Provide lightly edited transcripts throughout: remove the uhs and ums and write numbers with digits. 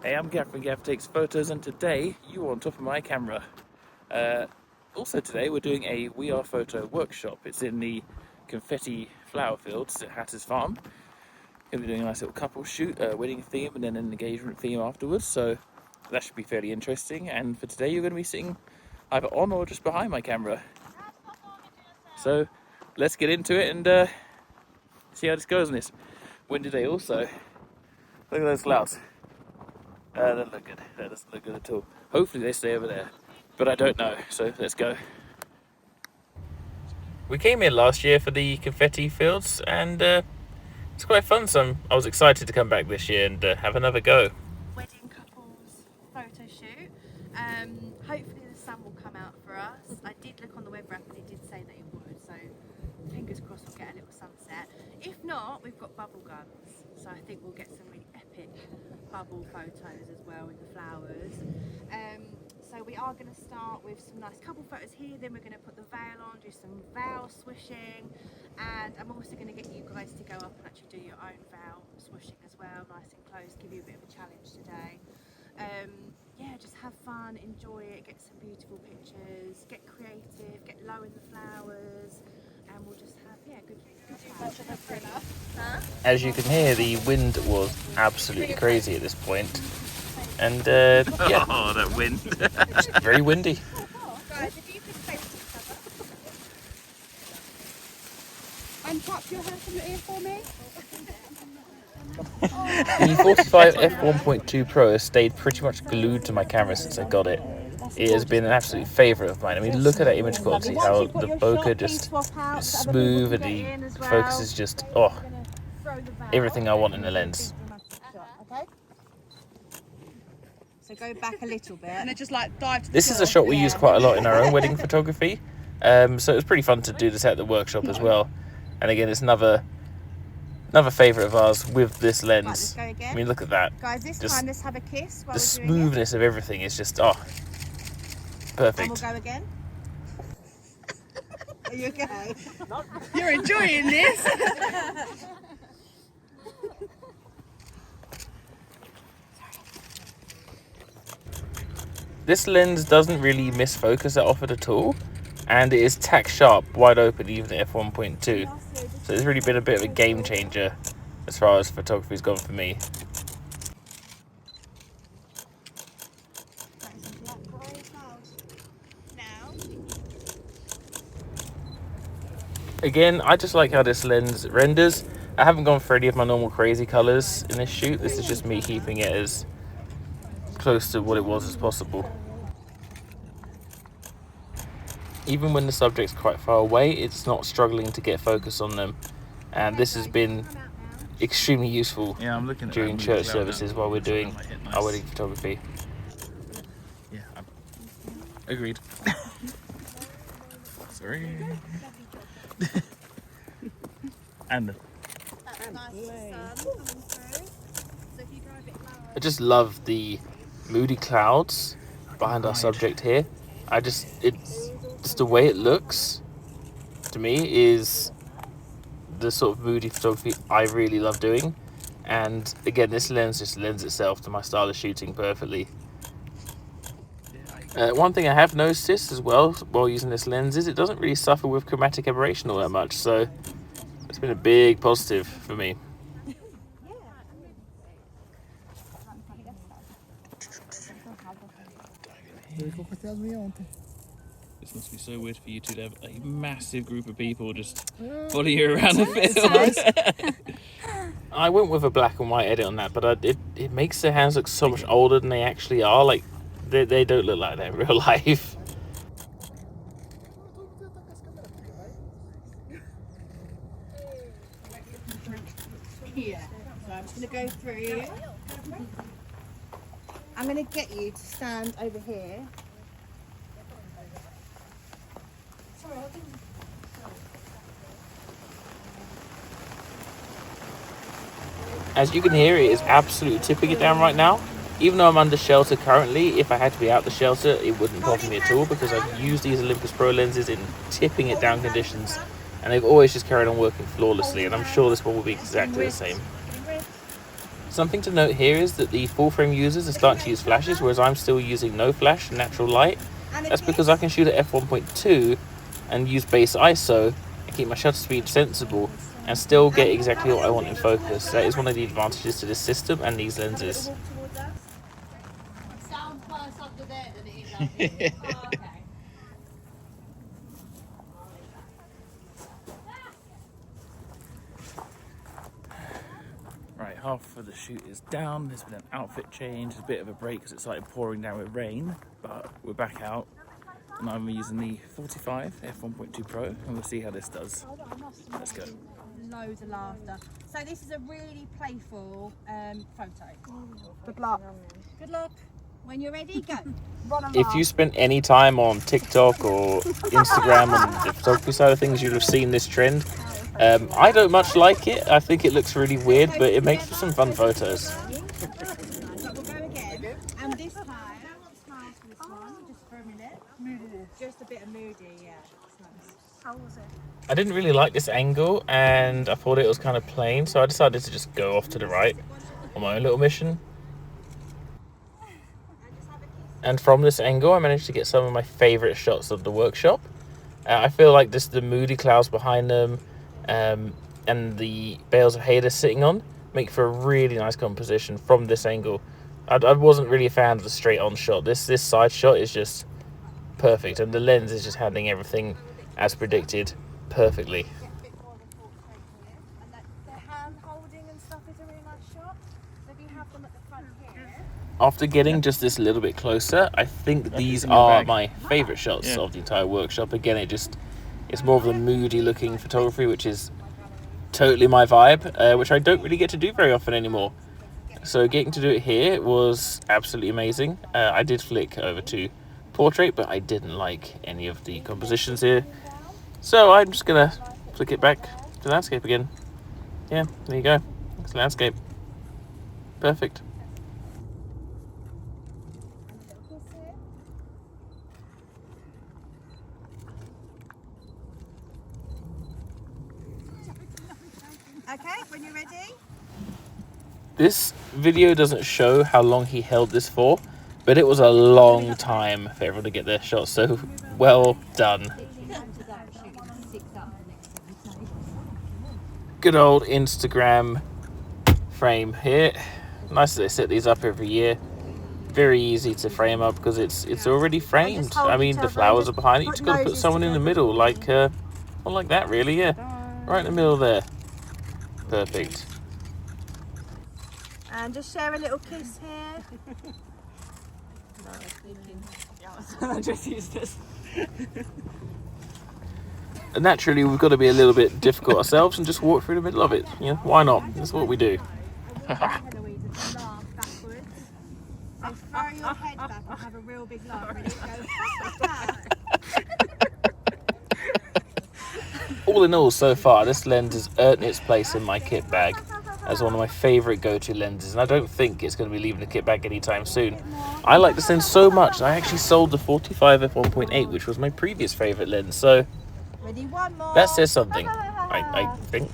Hey, I'm Gav from Gav Takes Photos, and today you are on top of my camera. Also today we're doing a We Are Photo workshop. It's in the confetti flower fields at Hatter's Farm. We're doing a nice little couple shoot, wedding theme and then an engagement theme afterwards, so that should be fairly interesting. And for today you're going to be sitting either on or just behind my camera. So let's get into it and see how this goes on this windy day. Also, look at those clouds. That doesn't look good. That doesn't look good at all. Hopefully they stay over there, but I don't know. So let's go. We came here last year for the confetti fields, and it's quite fun. So I was excited to come back this year and have another go. Wedding couples photo shoot. Hopefully the sun will come out for us. I did look on the web app and it did say that it would, so fingers crossed we'll get a little sunset. If not, we've got bubble guns, so I think we'll get some really epic bubble photos as well with the flowers. So we are going to start with some nice couple photos here, then we're going to put the veil on, do some veil swishing, and I'm also going to get you guys to go up and actually do your own veil swishing as well, nice and close, give you a bit of a challenge today. Yeah, just have fun, enjoy it, get some beautiful pictures, get creative, get low in the flowers, and we'll just have, yeah, good time. As you can hear, the wind was absolutely crazy at this point. And yeah, oh, that wind. It's very windy. Guys, if you could face each other. Untap your hair from your ear for me. The 45 f1.2 Pro has stayed pretty much glued to my camera since I got it. It has been an absolute favourite of mine. I mean, look at that image quality, how the bokeh just is smooth and the focus is just, oh, everything I want in the lens. So go back a little bit and just like dive to the This is a shot we use quite a lot in our own wedding photography, so it was pretty fun to do this at the workshop as well. And again, it's another favourite of ours with this lens. Right, let's go again. I mean, look at that. Guys, this time let's have a kiss. The smoothness of everything is just, oh, perfect. And we'll go again. Are you okay? You're enjoying this. This lens doesn't really miss focus that often at all, and it is tack sharp, wide open, even at f1.2. So it's really been a bit of a game changer as far as photography's gone for me. Again, I just like how this lens renders. I haven't gone for any of my normal crazy colours in this shoot. This is just me keeping it as close to what it was as possible. Even when the subject's quite far away, it's not struggling to get focus on them, and this has been extremely useful during church services while we're doing our wedding photography. Yeah, agreed. Sorry. And I just love the moody clouds behind our subject here. It's just the way it looks to me is the sort of moody photography I really love doing. And again, this lens just lends itself to my style of shooting perfectly. One thing I have noticed as well while using this lens is it doesn't really suffer with chromatic aberration all that much, so it's been a big positive for me. This must be so weird for you two to have a massive group of people just follow you around the field. I went with a black and white edit on that, but it makes their hands look so much older than they actually are. Like, they don't look like that in real life. Yeah, so I'm just going to go through. I'm going to get you to stand over here. As you can hear, it is absolutely tipping it down right now. Even though I'm under shelter currently, if I had to be out the shelter, it wouldn't bother me at all because I've used these Olympus Pro lenses in tipping it down conditions, and they've always just carried on working flawlessly, and I'm sure this one will be exactly the same. Something to note here is that the full frame users are starting to use flashes, whereas I'm still using no flash, natural light. That's because I can shoot at f1.2 and use base ISO and keep my shutter speed sensible and still get exactly what I want in focus. That is one of the advantages to this system and these lenses. Right, half of the shoot is down. There's been an outfit change, a bit of a break because it started pouring down with rain, but we're back out. And I'm using the 45 f1.2 Pro, and we'll see how this does. Let's go. Loads of laughter. So this is a really playful photo. Good luck. Good luck. When you're ready, go. If you spent any time on TikTok or Instagram on the photography side of things, you'd have seen this trend. I don't much like it. I think it looks really weird, but it makes for some fun photos. We'll go again. And this time, I don't want smiles for this one, just for a minute. Moody. Just a bit of moody, yeah. It's nice. How was it? I didn't really like this angle, and I thought it was kind of plain, so I decided to just go off to the right on my own little mission. And from this angle, I managed to get some of my favourite shots of the workshop. I feel like the moody clouds behind them and the bales of hay they're sitting on make for a really nice composition from this angle. I wasn't really a fan of the straight on shot. This side shot is just perfect, and the lens is just handling everything as predicted perfectly. After getting just this little bit closer, I think these are my favourite shots of the entire workshop. Again, it's more of the moody looking photography, which is totally my vibe, which I don't really get to do very often anymore. So getting to do it here was absolutely amazing. I did flick over to portrait, but I didn't like any of the compositions here. So I'm just gonna flick it back to landscape again. Yeah, there you go. It's landscape. Perfect. Okay, when you're ready. This video doesn't show how long he held this for, but it was a long time for everyone to get their shot, so well done. Good old Instagram frame here. Nice that they set these up every year. Very easy to frame up because it's already framed. I mean, the flowers are behind it. You just got to put someone in the middle, like well, like that really, yeah. Right in the middle there. Perfect. And just share a little kiss here. I just used this. And naturally, we've got to be a little bit difficult ourselves and just walk through the middle of it. You know, why not? That's what we do. Eloise, if you laugh backwards. So throw your head back and have a real big laugh. Ready? Go. All in all, so far, this lens has earned its place in my kit bag as one of my favourite go-to lenses, and I don't think it's going to be leaving the kit bag anytime soon. I like this lens so much, I actually sold the 45 f1.8, which was my previous favourite lens, so Ready, one more. that says something, I think.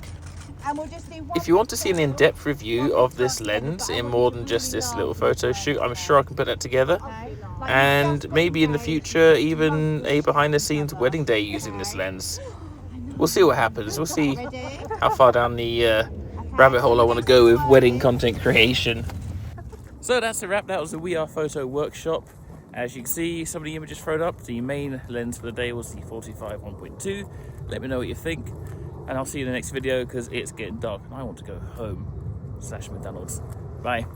And we'll just do one. If you want to see an in-depth review of this lens in more than just this little photo shoot, I'm sure I can put that together. And maybe in the future, even a behind-the-scenes wedding day using this lens. We'll see what happens. We'll see how far down the rabbit hole I want to go with wedding content creation. So that's a wrap. That was the We Are Photo workshop. As you can see, some of the images thrown up. The main lens for the day was the 45 1.2. Let me know what you think, and I'll see you in the next video because it's getting dark and I want to go home / McDonald's. Bye.